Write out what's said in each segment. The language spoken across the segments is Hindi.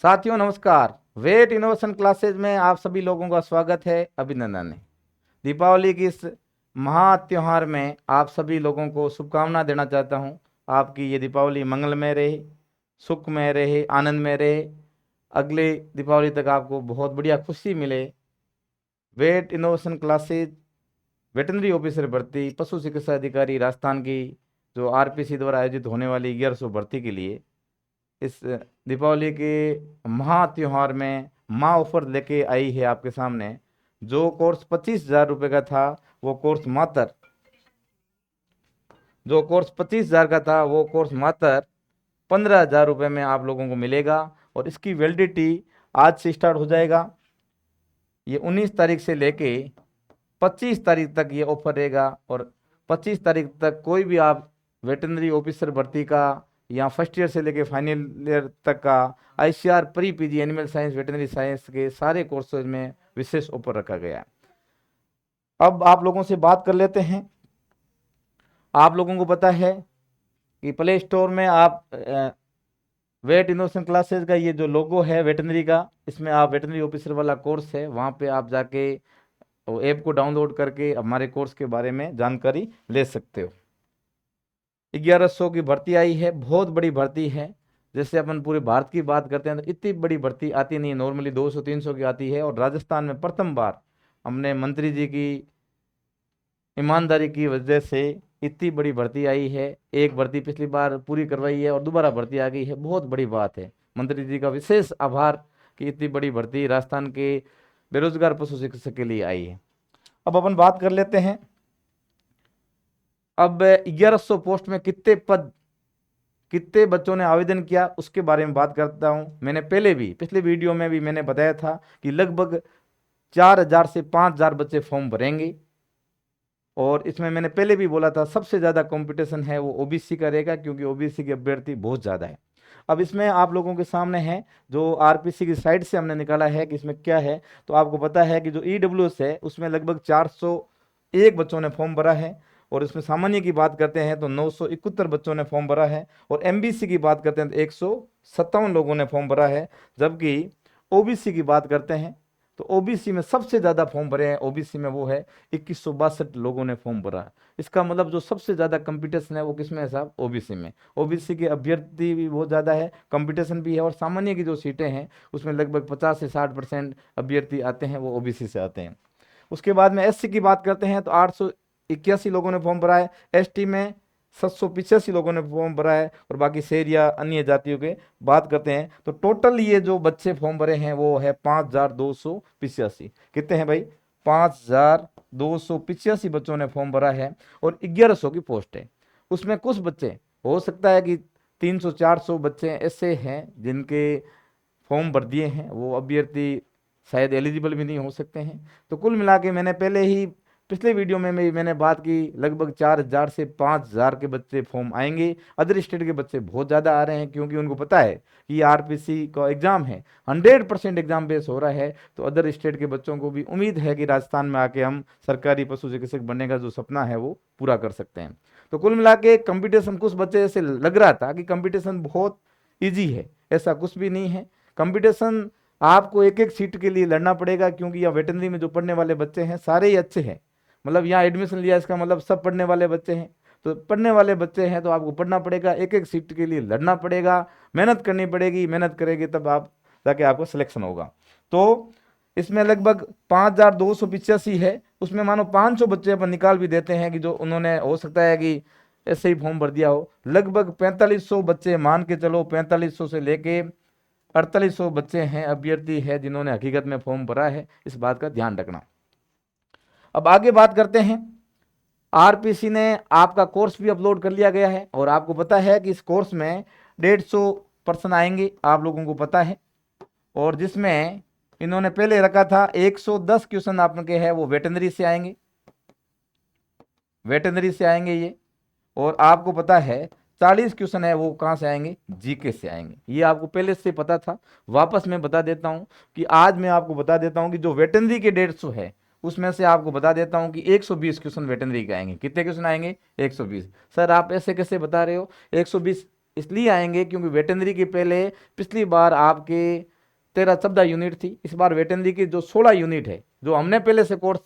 साथियों नमस्कार। वेट इनोवेशन क्लासेज में आप सभी लोगों का स्वागत है, अभिनंदन है। दीपावली की इस महा त्योहार में आप सभी लोगों को शुभकामना देना चाहता हूं। आपकी ये दीपावली मंगलमय रहे, सुखमय रहे, आनंदमय रहे। अगले दीपावली तक आपको बहुत बढ़िया खुशी मिले। Vet Innovation Classes veterinary officer भर्ती, पशु चिकित्सा अधिकारी राजस्थान की जो आरपीसी द्वारा आयोजित होने वाली 1100 भर्ती के लिए इस दीपावली के महा त्योहार में माँ ऑफर लेके आई है आपके सामने। जो कोर्स 25,000 रुपये का था वो कोर्स मात्र जो कोर्स 25,000 का था वो कोर्स मात्र 15,000 रुपये में आप लोगों को मिलेगा। और इसकी वैलिडिटी आज से स्टार्ट हो जाएगा। ये 19 तारीख से लेके 25 तारीख तक ये ऑफर रहेगा। और 25 तारीख तक कोई भी आप वेटनरी ऑफिसर भर्ती का या फर्स्ट ईयर से लेके फाइनल ईयर तक का ICR pre PG animal science veterinary science के सारे कोर्सेज में विशेष ऑफर रखा गया है। अब आप लोगों से बात कर लेते हैं। आप लोगों को पता है कि प्ले स्टोर में आप वेट इनोवेशन क्लासेज का ये जो लोगो है वेटनरी का, इसमें आप वेटनरी ऑफिसर वाला कोर्स है, वहाँ पे आप जाके वो ऐप को डाउनलोड करके हमारे कोर्स के बारे में जानकारी ले सकते हो। 1100 की भर्ती आई है, बहुत बड़ी भर्ती है। जैसे अपन पूरे भारत की बात करते हैं तो इतनी बड़ी भर्ती आती नहीं है, नॉर्मली 200-300 की आती है। और राजस्थान में प्रथम बार हमने मंत्री जी की ईमानदारी की वजह से इतनी बड़ी भर्ती आई है। एक भर्ती पिछली बार पूरी करवाई है और दोबारा भर्ती आ गई है, बहुत बड़ी बात है। मंत्री जी का विशेष आभार कि इतनी बड़ी भर्ती राजस्थान के बेरोजगार पशु चिकित्सक के लिए आई है। अब अपन बात कर लेते हैं। अब 1100 पोस्ट में कितने बच्चों ने आवेदन किया उसके बारे में बात करता हूं। मैंने पहले भी पिछले वीडियो में भी मैंने बताया था कि लगभग 4,000 से 5,000 बच्चे फॉर्म भरेंगे। और इसमें मैंने पहले भी बोला था सबसे ज़्यादा कंपटीशन है वो ओबीसी का रहेगा, क्योंकि ओबीसी के अभ्यर्थी बहुत ज़्यादा है। अब इसमें आप लोगों के सामने है जो आरपीसी की साइड से हमने निकाला है कि इसमें क्या है। तो आपको पता है कि जो ईडब्ल्यूएस है उसमें लगभग 401 बच्चों ने फॉर्म भरा है। और इसमें सामान्य की बात करते हैं तो 971 बच्चों ने फॉर्म भरा है। और एमबीसी की बात करते हैं तो 157 लोगों ने फॉर्म भरा है। जबकि ओबीसी की बात करते हैं तो ओबीसी में सबसे ज़्यादा फॉर्म भरे हैं, ओबीसी में वो है 2162 लोगों ने फॉर्म भरा है। इसका मतलब जो सबसे ज़्यादा कंपटीशन है वो किसमें है साहब? ओबीसी में। ओबीसी के अभ्यर्थी भी बहुत ज़्यादा है, कंपटीशन भी है। और सामान्य की जो सीटें हैं उसमें लगभग 50 से 60% अभ्यर्थी आते हैं वो ओबीसी से आते हैं। उसके बाद में एससी की बात करते हैं तो 881 लोगों ने फॉर्म भरा है। एसटी में 785 लोगों ने फॉर्म भरा है। और बाकी शेर या अन्य जातियों के बात करते हैं तो टोटल ये जो बच्चे फॉर्म भरे हैं वो है 5,285। कितने हैं भाई? 5,285 बच्चों ने फॉर्म भरा है। और 1100 की पोस्ट है। उसमें कुछ बच्चे हो सकता है कि 300-400 बच्चे ऐसे हैं जिनके फॉर्म भर दिए हैं, वो अभ्यर्थी शायद एलिजिबल भी नहीं हो सकते हैं। तो कुल मिला के मैंने पहले ही पिछले वीडियो में मैंने बात की लगभग 4,000 से 5,000 के बच्चे फॉर्म आएंगे। अदर स्टेट के बच्चे बहुत ज़्यादा आ रहे हैं, क्योंकि उनको पता है कि ये आरपीसी का एग्ज़ाम है, 100% एग्जाम बेस हो रहा है। तो अदर स्टेट के बच्चों को भी उम्मीद है कि राजस्थान में आके हम सरकारी पशु चिकित्सक बनने का जो सपना है वो पूरा कर सकते हैं। तो कुल मिला के कंपटीशन, कुछ बच्चे ऐसे लग रहा था कि कंपटीशन बहुत ईजी है, ऐसा कुछ भी नहीं है। कंपटीशन आपको एक एक सीट के लिए लड़ना पड़ेगा, क्योंकि यहाँ वेटनरी में जो पढ़ने वाले बच्चे हैं सारे ही अच्छे हैं। मतलब यहाँ एडमिशन लिया इसका मतलब सब पढ़ने वाले बच्चे हैं। तो पढ़ने वाले बच्चे हैं तो आपको पढ़ना पड़ेगा, एक एक सीट के लिए लड़ना पड़ेगा, मेहनत करनी पड़ेगी। मेहनत करेंगे तब आप जाके आपको सिलेक्शन होगा। तो इसमें लगभग 5,285 है। उसमें मानो 500 बच्चे अपन निकाल भी देते हैं कि जो उन्होंने हो सकता है कि ऐसे ही फॉर्म भर दिया हो। लगभग 4500 बच्चे मान के चलो, 4500 से लेके 4800 बच्चे हैं, अभ्यर्थी है जिन्होंने हकीकत में फॉर्म भरा है। इस बात का ध्यान रखना। अब आगे बात करते हैं। आरपीसी ने आपका कोर्स भी अपलोड कर लिया गया है। और आपको पता है कि इस कोर्स में 150 पर्सन आएंगे, आप लोगों को पता है। और जिसमें इन्होंने पहले रखा था 110 क्वेश्चन आपके है वो वेटनरी से आएंगे, वेटनरी से आएंगे ये। और आपको पता है 40 क्वेश्चन है वो कहाँ से आएंगे? जीके से आएंगे। ये आपको पहले से पता था। वापस मैं बता देता हूँ कि आज मैं आपको बता देता हूँ कि जो वेटनरी के 150 है उसमें से आपको बता देता हूँ कि 120 क्वेश्चन वेटनरी के आएंगे। कितने क्वेश्चन आएंगे? 120। सर आप ऐसे कैसे बता रहे हो? 120 इसलिए आएंगे क्योंकि वेटनरी के पहले पिछली बार आपके 13-14 यूनिट थी। इस बार वेटनरी की जो 16 यूनिट है, जो हमने पहले से कोर्स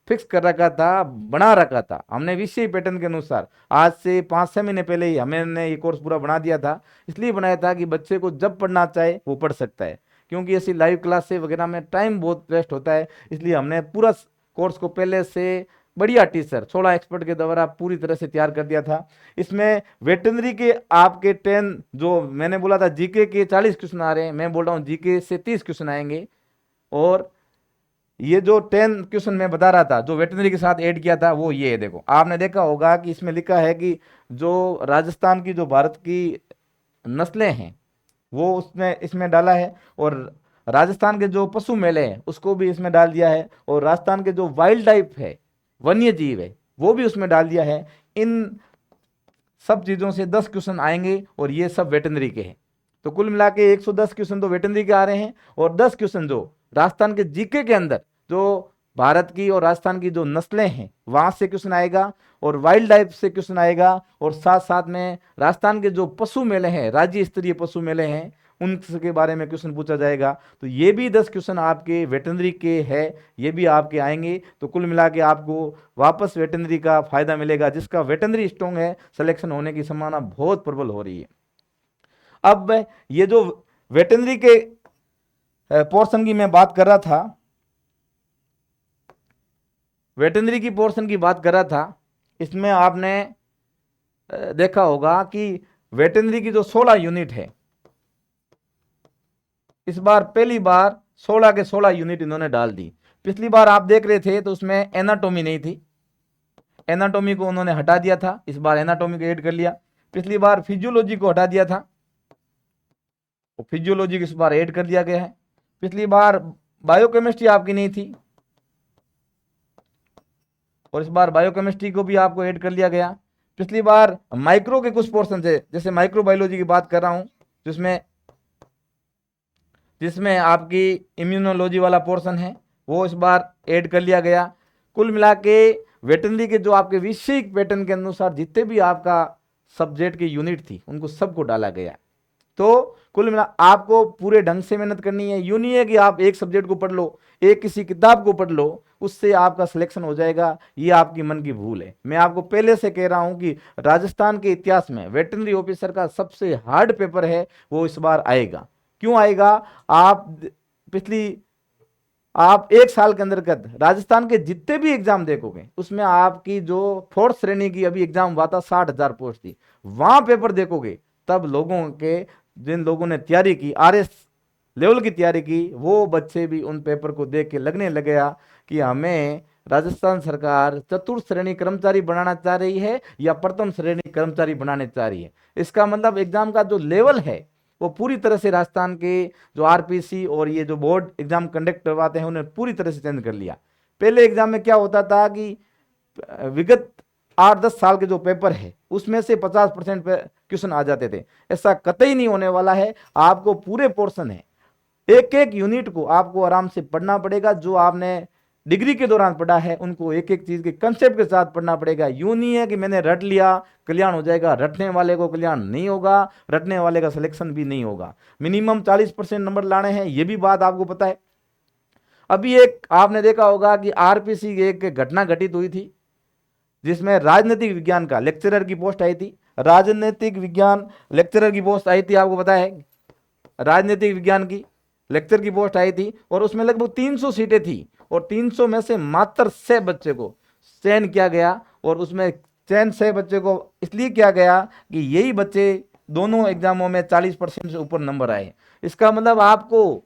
फिक्स कर रखा था, बना रखा था हमने विषय पैटर्न के अनुसार, आज से 5-6 महीने पहले ही हमने ये कोर्स पूरा बना दिया था। इसलिए बनाया था कि बच्चे को जब पढ़ना चाहे वो पढ़ सकता है, क्योंकि ऐसी लाइव क्लास से वगैरह में टाइम बहुत वेस्ट होता है। इसलिए हमने पूरा कोर्स को पहले से बढ़िया टीचर 16 एक्सपर्ट के द्वारा पूरी तरह से तैयार कर दिया था। इसमें वेटनरी के आपके 10, जो मैंने बोला था जीके के 40 क्वेश्चन आ रहे हैं, मैं बोल रहा हूँ जीके से 30 क्वेश्चन आएंगे। और ये जो 10 क्वेश्चन मैं बता रहा था जो वेटनरी के साथ ऐड किया था वो ये है। देखो आपने देखा होगा कि इसमें लिखा है कि जो राजस्थान की जो भारत की नस्लें हैं वो उसमें इसमें डाला है, और राजस्थान के जो पशु मेले हैं उसको भी इसमें डाल दिया है, और राजस्थान के जो वाइल्ड लाइफ है, वन्य जीव है, वो भी उसमें डाल दिया है। इन सब चीज़ों से 10 क्वेश्चन आएंगे और ये सब वेटनरी के हैं। तो कुल मिला के 110 क्वेश्चन तो वेटनरी के आ रहे हैं, और 10 क्वेश्चन जो राजस्थान के जीके के अंदर जो भारत की और राजस्थान की जो नस्लें हैं वहां से क्वेश्चन आएगा, और वाइल्ड लाइफ से क्वेश्चन आएगा, और साथ साथ में राजस्थान के जो पशु मेले हैं, राज्य स्तरीय पशु मेले हैं, उनके बारे में क्वेश्चन पूछा जाएगा। तो ये भी 10 क्वेश्चन आपके वेटनरी के हैं, ये भी आपके आएंगे। तो कुल मिला के आपको वापस वेटनरी का फायदा मिलेगा। जिसका वेटनरी स्ट्रॉन्ग है, सिलेक्शन होने की संभावना बहुत प्रबल हो रही है। अब ये जो वेटनरी के पोर्शन की मैं बात कर रहा था, वेटनरी की पोर्शन की बात कर रहा था, इसमें आपने देखा होगा कि वेटनरी की जो 16 यूनिट है, इस बार पहली बार 16 के 16 यूनिट इन्होंने डाल दी। पिछली बार आप देख रहे थे तो उसमें एनाटॉमी नहीं थी, एनाटॉमी को उन्होंने हटा दिया था, इस बार एनाटॉमी को ऐड कर लिया। पिछली बार फिजियोलॉजी को हटा दिया था, तो फिजियोलॉजी को इस बार ऐड कर दिया गया है। पिछली बार बायोकेमिस्ट्री आपकी नहीं थी, और इस बार बायोकेमिस्ट्री को भी आपको ऐड कर लिया गया। पिछली बार माइक्रो के कुछ पोर्शन थे, जैसे माइक्रोबायोलॉजी की बात कर रहा हूं, जिसमें आपकी इम्यूनोलॉजी वाला पोर्शन है, वो इस बार ऐड कर लिया गया। कुल मिला के वेटनरी के जो आपके विषय पैटर्न के अनुसार जितने भी आपका सब्जेक्ट की यूनिट थी उनको सबको डाला गया। तो कुल मिला आपको पूरे ढंग से मेहनत करनी है। यूं नहीं है कि आप एक सब्जेक्ट को पढ़ लो, एक किसी किताब को पढ़ लो, उससे आपका सिलेक्शन हो जाएगा, ये आपकी मन की भूल है। मैं आपको पहले से कह रहा हूं कि राजस्थान के इतिहास में वेटनरी ऑफिसर का सबसे हार्ड पेपर है, वो इस बार आएगा। क्यों आएगा? आप एक साल के अंतर्गत राजस्थान के जितने भी एग्जाम देखोगे उसमें आपकी जो 4th श्रेणी की अभी एग्जाम हुआ था 60,000 पोस्ट थी, वहां पेपर देखोगे तब लोगों के, जिन लोगों ने तैयारी की, RS लेवल की तैयारी की, वो बच्चे भी उन पेपर को देख के लगने लगेगा कि हमें राजस्थान सरकार 4th श्रेणी कर्मचारी बनाना चाह रही है या प्रथम श्रेणी कर्मचारी बनाने चाह रही है। इसका मतलब एग्जाम का जो लेवल है वो पूरी तरह से राजस्थान के जो RPC और ये जो बोर्ड एग्जाम कंडक्ट करवाते हैं उन्हें पूरी तरह से चेंज कर लिया। पहले एग्जाम में क्या होता था कि विगत 8-10 साल के जो पेपर है उसमें से 50% क्वेश्चन आ जाते थे। ऐसा कतई नहीं होने वाला है। आपको पूरे पोर्शन है, एक एक यूनिट को आपको आराम से पढ़ना पड़ेगा। जो आपने डिग्री के दौरान पढ़ा है उनको एक एक चीज के कंसेप्ट के साथ पढ़ना पड़ेगा। यूं नहीं है कि मैंने रट लिया कल्याण हो जाएगा, रटने वाले को कल्याण नहीं होगा, रटने वाले का सिलेक्शन भी नहीं होगा। मिनिमम 40% नंबर लाने हैं, ये भी बात आपको पता है। अभी एक आपने देखा होगा कि RPC की एक घटना घटित हुई थी जिसमें राजनीतिक विज्ञान का लेक्चरर की पोस्ट आई थी। राजनीतिक विज्ञान लेक्चरर की पोस्ट आई थी, आपको पता है, राजनीतिक विज्ञान की लेक्चर की पोस्ट आई थी, और उसमें लगभग 300 सीटें थी, और 300 में से मात्र 6 बच्चे को चयन किया गया। और उसमें चयन 6 बच्चे को इसलिए किया गया कि यही बच्चे दोनों एग्जामों में 40% से ऊपर नंबर आए। इसका मतलब आपको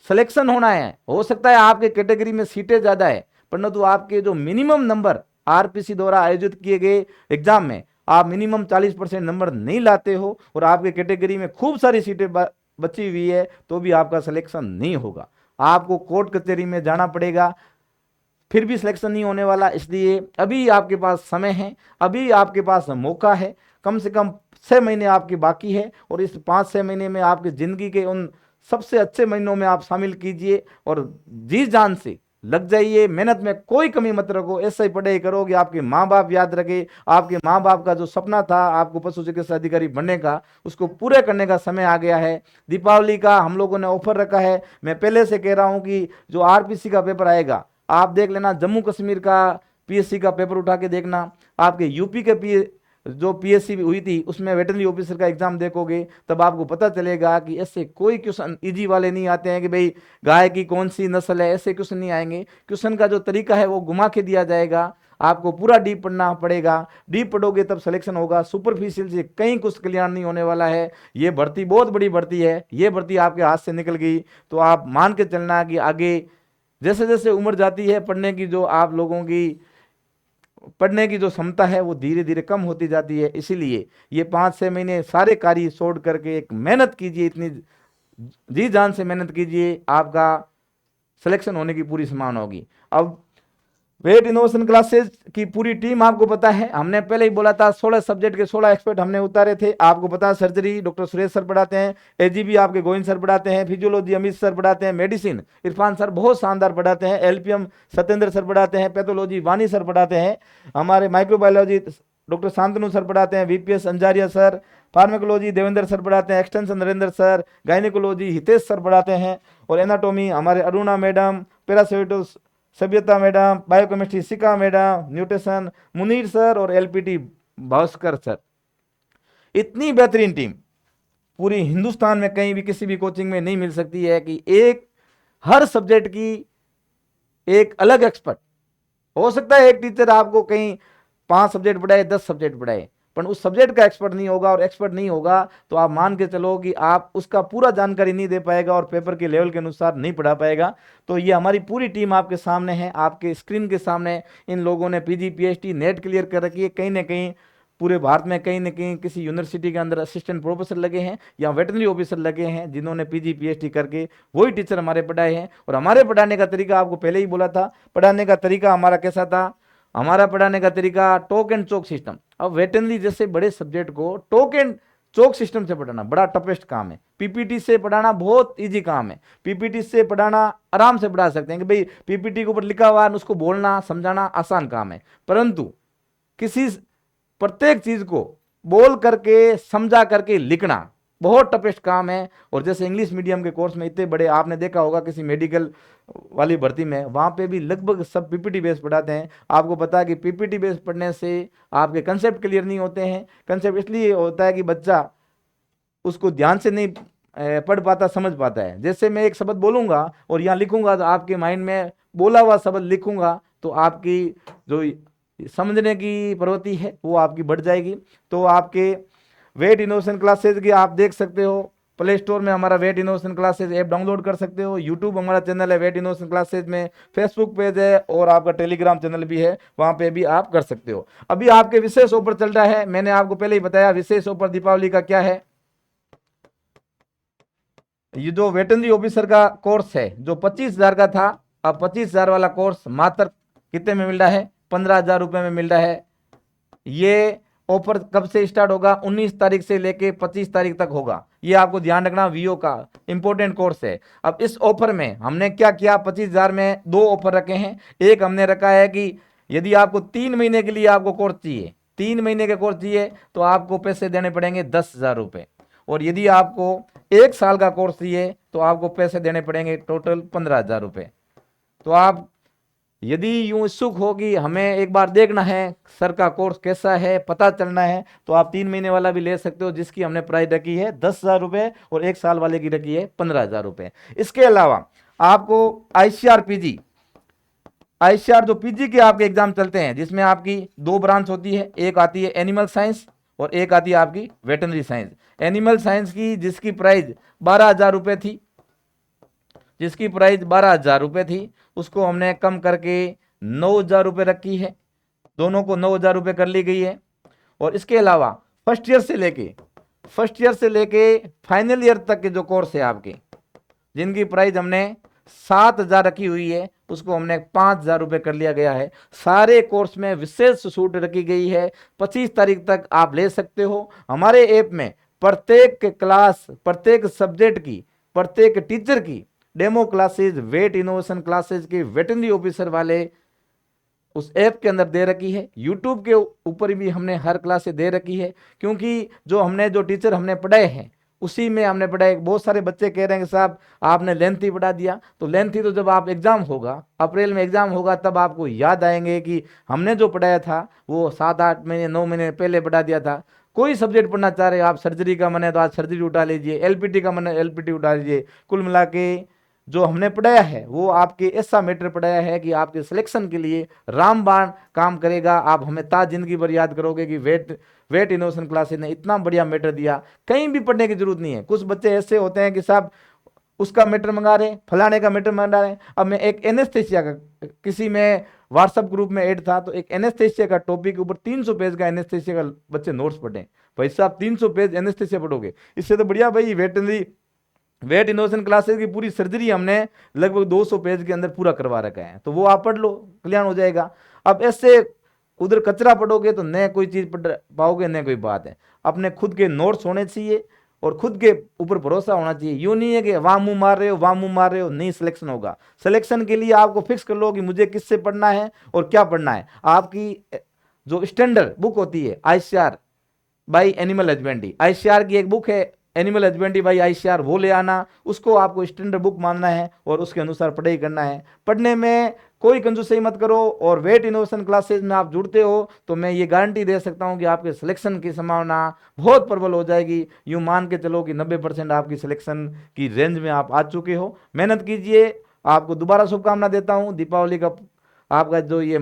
सिलेक्शन होना है, हो सकता है आपके कैटेगरी में सीटें ज्यादा है, परंतु आपके जो मिनिमम नंबर RPC द्वारा आयोजित किए गए एग्जाम में आप मिनिमम 40% नंबर नहीं लाते हो और आपके कैटेगरी में खूब सारी सीटें बची हुई है, तो भी आपका सिलेक्शन नहीं होगा। आपको कोर्ट कचहरी में जाना पड़ेगा, फिर भी सिलेक्शन नहीं होने वाला। इसलिए अभी आपके पास समय है, अभी आपके पास मौका है। कम से कम 6 महीने आपके बाकी है, और इस 5-6 महीने में आपकी जिंदगी के उन सबसे अच्छे महीनों में आप शामिल कीजिए और जी जान से लग जाइए, मेहनत में कोई कमी मत रखो, ऐसा ही पढ़ाई करोगे आपके माँ बाप याद रखे। आपके माँ बाप का जो सपना था आपको पशु चिकित्सा अधिकारी बनने का, उसको पूरे करने का समय आ गया है। दीपावली का हम लोगों ने ऑफर रखा है। मैं पहले से कह रहा हूं कि जो आरपीसी का पेपर आएगा आप देख लेना, जम्मू कश्मीर का पीएससी का पेपर उठा के देखना, आपके यूपी के जो पीएससी हुई थी उसमें वेटरनरी ऑफिसर का एग्जाम देखोगे तब आपको पता चलेगा कि ऐसे कोई क्वेश्चन इजी वाले नहीं आते हैं कि भाई गाय की कौन सी नस्ल है, ऐसे क्वेश्चन नहीं आएंगे। क्वेश्चन का जो तरीका है वो घुमा के दिया जाएगा, आपको पूरा डीप पढ़ना पड़ेगा। डीप पढ़ोगे तब सिलेक्शन होगा, सुपरफिशियल से कहीं कुछ कल्याण नहीं होने वाला है। ये भर्ती बहुत बड़ी भर्ती है, ये भर्ती आपके हाथ से निकल गई तो आप मान के चलना कि आगे जैसे जैसे उम्र जाती है पढ़ने की, जो आप लोगों की पढ़ने की जो क्षमता है वो धीरे धीरे कम होती जाती है। इसीलिए ये 5-6 महीने सारे कार्य छोड़ करके एक मेहनत कीजिए, इतनी जी जान से मेहनत कीजिए, आपका सिलेक्शन होने की पूरी संभावना होगी। अब वेट इनोवेशन क्लासेस की पूरी टीम आपको पता है, हमने पहले ही बोला था 16 सब्जेक्ट के 16 एक्सपर्ट हमने उतारे थे। आपको पता है सर्जरी डॉक्टर सुरेश सर पढ़ाते हैं, एजीबी आपके गोविंद सर पढ़ाते हैं, फिजियोलॉजी अमित सर पढ़ाते हैं, मेडिसिन इरफान सर बहुत शानदार पढ़ाते हैं, एलपीएम सत्येंद्र सर पढ़ाते हैं, पैथोलॉजी वानी सर पढ़ाते हैं, हमारे माइक्रोबायोलॉजी डॉक्टर शांतनु सर पढ़ाते हैं, VPS Anjaria sir, pharmacology Devendra sir पढ़ाते हैं, extension Narendra sir, gynaecology Hitesh sir पढ़ाते हैं, और एनाटोमी हमारे अरुणा मैडम, पैरासाइटोस सभ्यता मैडम, बायोकेमिस्ट्री सिका मैडम, न्यूट्रिशन मुनीर सर और एलपीटी भास्कर सर। इतनी बेहतरीन टीम पूरी हिंदुस्तान में कहीं भी किसी भी कोचिंग में नहीं मिल सकती है कि एक हर सब्जेक्ट की एक अलग एक्सपर्ट। हो सकता है एक टीचर आपको कहीं 5 सब्जेक्ट पढ़ाए 10 सब्जेक्ट पढ़ाए, पर उस सब्जेक्ट का एक्सपर्ट नहीं होगा, और एक्सपर्ट नहीं होगा तो आप मान के चलो कि आप उसका पूरा जानकारी नहीं दे पाएगा और पेपर के लेवल के अनुसार नहीं पढ़ा पाएगा। तो ये हमारी पूरी टीम आपके सामने है, आपके स्क्रीन के सामने। इन लोगों ने पीजी पीएचडी नेट क्लियर कर रखी है, कहीं ना कहीं पूरे भारत में कहीं ना कहीं किसी यूनिवर्सिटी के अंदर असिस्टेंट प्रोफेसर लगे हैं या वेटरनरी ऑफिसर लगे हैं जिन्होंने पीजी पीएचडी करके वही टीचर हमारे पढ़ाए हैं। और हमारे पढ़ाने का तरीका आपको पहले ही बोला था, पढ़ाने का तरीका हमारा कैसा था, हमारा पढ़ाने का तरीका टोक एंड चोक सिस्टम। अब वेटरनरी जैसे बड़े सब्जेक्ट को टोक एंड चोक सिस्टम से पढ़ाना बड़ा टफेस्ट काम है, पीपीटी से पढ़ाना बहुत इजी काम है। पीपीटी से पढ़ाना आराम से पढ़ा सकते हैं कि भाई पीपीटी के ऊपर लिखा हुआ है उसको बोलना समझाना आसान काम है, परंतु किसी प्रत्येक चीज को बोल करके समझा करके लिखना बहुत टफेस्ट काम है। और जैसे इंग्लिश मीडियम के कोर्स में इतने बड़े आपने देखा होगा किसी मेडिकल वाली भर्ती में, वहां पे भी लगभग सब पीपीटी बेस पढ़ाते हैं। आपको पता है कि पीपीटी बेस पढ़ने से आपके कंसेप्ट क्लियर नहीं होते हैं। कंसेप्ट इसलिए होता है कि बच्चा उसको ध्यान से नहीं पढ़ पाता, समझ पाता है। जैसे मैं एक शब्द बोलूंगा और यहाँ लिखूंगा तो आपके माइंड में बोला हुआ शब्द लिखूंगा तो आपकी जो समझने की प्रवृत्ति है वो आपकी बढ़ जाएगी। तो आपके वेट इनोवेशन क्लासेज की आप देख सकते हो, प्ले स्टोर में हमारा Vet Innovation Classes app download कर सकते हो, यूट्यूब हमारा चैनल है वेट इनोवेशन क्लासेज में, फेसबुक पेज है और आपका टेलीग्राम चैनल भी है, वहां पे भी आप कर सकते हो। अभी आपके विशेष ऑफर चल रहा है, मैंने आपको पहले ही बताया विशेष ऑफर दीपावली का क्या है। ये जो वेटरनरी ऑफिसर का कोर्स है जो 25,000 का था, अब 25,000 वाला कोर्स मात्र कितने में मिल रहा है, 15,000 रुपए में मिल रहा है। ये ऑफर कब से स्टार्ट होगा, 19 तारीख से लेके 25 तारीख तक होगा। ये आपको ध्यान रखना, वीओ का इंपॉर्टेंट कोर्स है। अब इस ऑफर में हमने क्या किया, 25,000 में 2 ऑफर रखे हैं। एक हमने रखा है कि यदि आपको 3 महीने के लिए आपको कोर्स चाहिए, 3 महीने के कोर्स चाहिए तो आपको पैसे देने पड़ेंगे 10,000 रुपए, और यदि आपको 1 साल का कोर्स चाहिए तो आपको पैसे देने पड़ेंगे टोटल 15,000 रुपए। तो आप यदि यूं इच्छुक हो कि हमें एक बार देखना है सर का कोर्स कैसा है, पता चलना है, तो आप 3 महीने वाला भी ले सकते हो जिसकी हमने प्राइस रखी है 10,000 रुपए और 1 साल वाले की रखी है 15,000 रुपए। इसके अलावा आपको आईसीआर पीजी, आईसीआर जो पीजी के आपके एग्जाम चलते हैं जिसमें आपकी 2 ब्रांच होती है, एक आती है एनिमल साइंस और एक आती है आपकी वेटरनरी साइंस। एनिमल साइंस की जिसकी प्राइस 12,000 रुपए थी, जिसकी प्राइस 12,000 रुपए थी, उसको हमने कम करके 9,000 रुपए रखी है, दोनों को 9,000 रुपए कर ली गई है। और इसके अलावा फर्स्ट ईयर से लेके फाइनल ईयर तक के जो कोर्स है आपके, जिनकी प्राइस हमने 7,000 रखी हुई है, उसको हमने 5,000 रुपए कर लिया गया है। सारे कोर्स में विशेष छूट रखी गई है, 25 तारीख तक आप ले सकते हो। हमारे ऐप में प्रत्येक क्लास, प्रत्येक सब्जेक्ट की, प्रत्येक टीचर की demo classes Vet Innovation Classes के वेटनरी ऑफिसर वाले उस ऐप के अंदर दे रखी है। यूट्यूब के ऊपर भी हमने हर क्लास दे रखी है, क्योंकि जो टीचर हमने पढ़ाए हैं उसी में हमने पढ़ाए। बहुत सारे बच्चे कह रहे हैं कि साहब आपने लेंथी पढ़ा दिया, तो लेंथी तो जब आप एग्जाम होगा, अप्रैल में एग्जाम होगा, तब आपको याद आएंगे कि हमने जो पढ़ाया था वो 7-8 महीने 9 महीने पहले पढ़ा दिया था। कोई सब्जेक्ट पढ़ना चाह रहे हो आप, सर्जरी का मन है तो आज सर्जरी उठा लीजिए, एलपीटी का मन है एलपीटी उठा लीजिए। कुल मिला के जो हमने पढ़ाया है वो आपके ऐसा मैटर पढ़ाया है कि आपके सिलेक्शन के लिए रामबाण काम करेगा। आप हमें ताज जिंदगी भर याद करोगे कि वेट इनोवेशन क्लासेस ने इतना बढ़िया मैटर दिया, कहीं भी पढ़ने की जरूरत नहीं है। कुछ बच्चे ऐसे होते हैं कि साहब उसका मैटर मंगा रहे, फलाने का मैटर मंगा रहे। अब मैं एक एनेस्थेसिया का, किसी में व्हाट्सएप ग्रुप में ऐड था, तो एक एनेस्थेसिया का टॉपिक के ऊपर 300 पेज का एनेस्थेसिया का बच्चे नोट्स पढ़े। भाई साहब 300 पेज एनेस्थेसिया पढ़ोगे, इससे तो बढ़िया भाई वेट इनोवेशन क्लासेस की पूरी सर्जरी हमने लगभग 200 पेज के अंदर पूरा करवा रखा है, तो वो आप पढ़ लो, कल्याण हो जाएगा। अब ऐसे उधर कचरा पढ़ोगे तो न कोई चीज पढ़ पाओगे न कोई बात है। अपने खुद के नोट्स होने चाहिए और खुद के ऊपर भरोसा होना चाहिए। यूं नहीं है कि वाह मुंह मार रहे हो वाह मुंह मार रहे हो, नहीं सिलेक्शन होगा। सिलेक्शन के लिए आपको फिक्स कर लो कि मुझे किससे पढ़ना है और क्या पढ़ना है। आपकी जो स्टैंडर्ड बुक होती है ICR by animal husbandry, ICR की एक बुक है एनिमल हस्बेंड्री बाई आईसीआर, वो ले आना, उसको आपको स्टैंडर्ड बुक मानना है और उसके अनुसार पढ़ाई करना है। पढ़ने में कोई कंजूसई मत करो, और वेट इनोवेशन क्लासेज में आप जुड़ते हो तो मैं ये गारंटी दे सकता हूं कि आपके सिलेक्शन की संभावना बहुत प्रबल हो जाएगी। यूं मान के चलो कि 90% आपकी सिलेक्शन की रेंज में आप आ चुके हो। मेहनत कीजिए, आपको दोबारा शुभकामना देता हूं। दीपावली का आपका जो ये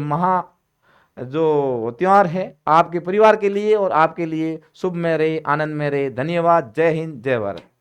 जो त्योहार है आपके परिवार के लिए और आपके लिए शुभ में रहे, आनंद में रहे। धन्यवाद। जय हिंद, जय भारत।